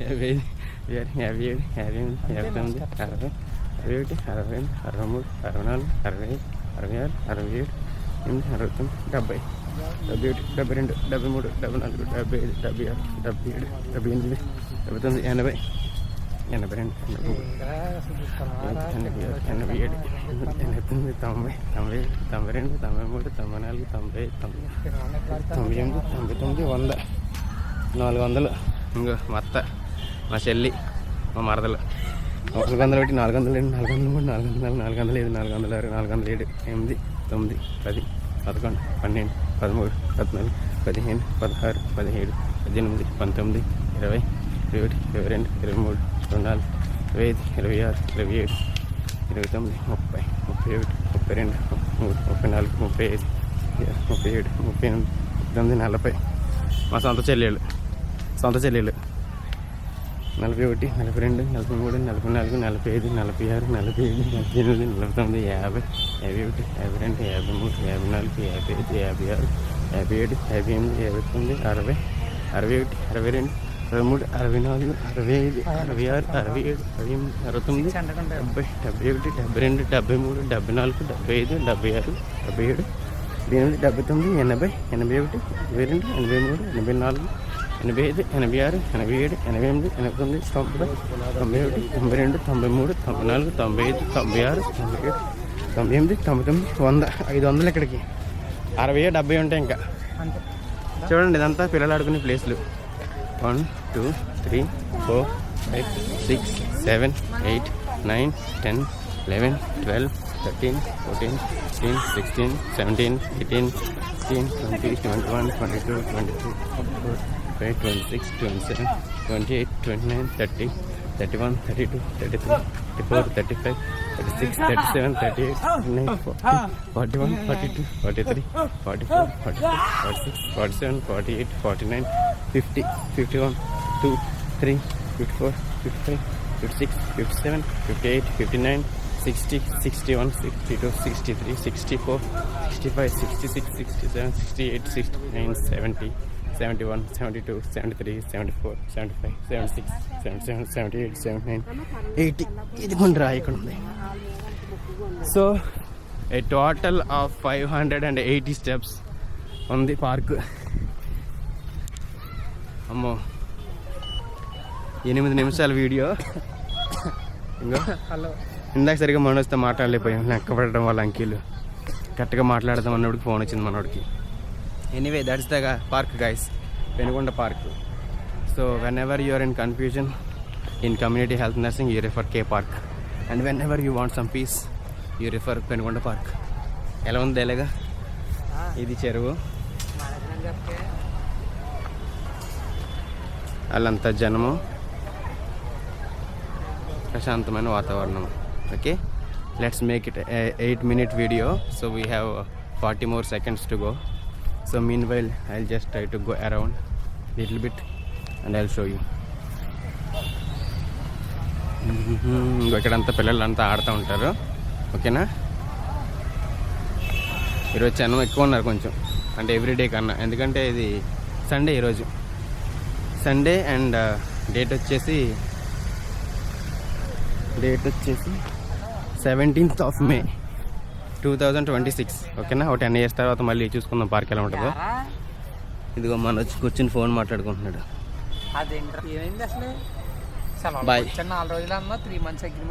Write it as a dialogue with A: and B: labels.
A: యాభై 57 58 59 60 61 62 63 64 65 66 67 68 70 71 72 73 74 75 76 77 78 79 80 81 82 83 94 100 400 ఇంకో మా అత్త మా చెల్లి మా మరదలు 401 402 403 404 405 406 407 8 9 10 11 12 13 14 15 16 17 18 19 20 21 22 23 24 25 26 27 29 30 31 32 34 35 37 మా సొంత చెల్లెళ్ళు 41 42 43 44 45 46 47 48 49 50 51 52 53 54 55 56 57 58 60 61 62 63 64 65 66 67 68 69 70 71 73 74 75 76 77 80 81 82 83 84 85 86 87 88 89 90 91 92 93 94 95 96 97 98 99 100 500 ఇక్కడికి 60 70 ఉంటాయి ఇంకా. చూడండి ఇదంతా పిల్లలు ఆడుకునే ప్లేస్లు. 1 2 3 4 5 6 7 8 9 10 11 12 13 14 15 16 17 18 19 20 21 22 23 24 26, 27, 28, 29, 30, 31, 32, 33, 34, 35, 36, 37, 38, 39, 40, 41, 42, 43, 44, 45, 46, 47, 48, 49, 50, 51, 2, 3, 54, 55, 56, 57, 58, 59, 60, 61, 62, 63, 64, 65, 66, 67, 68, 69, 70, 71, 72, 73, 74, 75, 76, 77, 78, 79, 80. ఇది కొండ్రా ఇక్కడ ఉంది. So a total of 580 steps ఉంది పార్క్. అమ్మో 8 నిమిషాల వీడియో. ఇంకా ఇందాక సరిగ్గా మనోజ్తో మాట్లాడలేకపోయాం, లెక్క పడడం వాళ్ళ అంకీలు. కరెక్ట్గా మాట్లాడదాం అన్నప్పుడు ఫోన్ వచ్చింది మనోడికి. Anyway that's the park guys, Penugonda park. So whenever you are in confusion in community health nursing you refer K park, and whenever you want some peace you refer Penugonda park. ఎలా ఉంది ఎలాగా? ఇది చెరువు, వాళ్ళంతా జనము, ప్రశాంతమైన వాతావరణం. Okay, let's make it 8-minute video. So we have 40 more seconds to go. So meanwhile I'll just try to go around little bit and I'll show you. ఇక్కడంతా పిల్లలంతా ఆడుతూ ఉంటారు. ఓకేనా? ఈరోజు జనం ఎక్కువ ఉన్నారు కొంచెం, అంటే ఎవ్రీడే కన్నా. ఎందుకంటే ఇది సండే, ఈరోజు సండే. అండ్ డేట్ వచ్చేసి 17th of May 2026. ఓకేనా? ఒక 10 years తర్వాత మళ్ళీ చూసుకుందాం పార్క్ ఎలా ఉంటుందో. ఇదిగో మన వచ్చి కూర్చుని ఫోన్ మాట్లాడుకుంటున్నాడు.
B: అదేంటి ఏమైంది అసలు?
A: బాయ్.
B: 4 రోజులు అన్నా 3 months అగ్రిమెంట్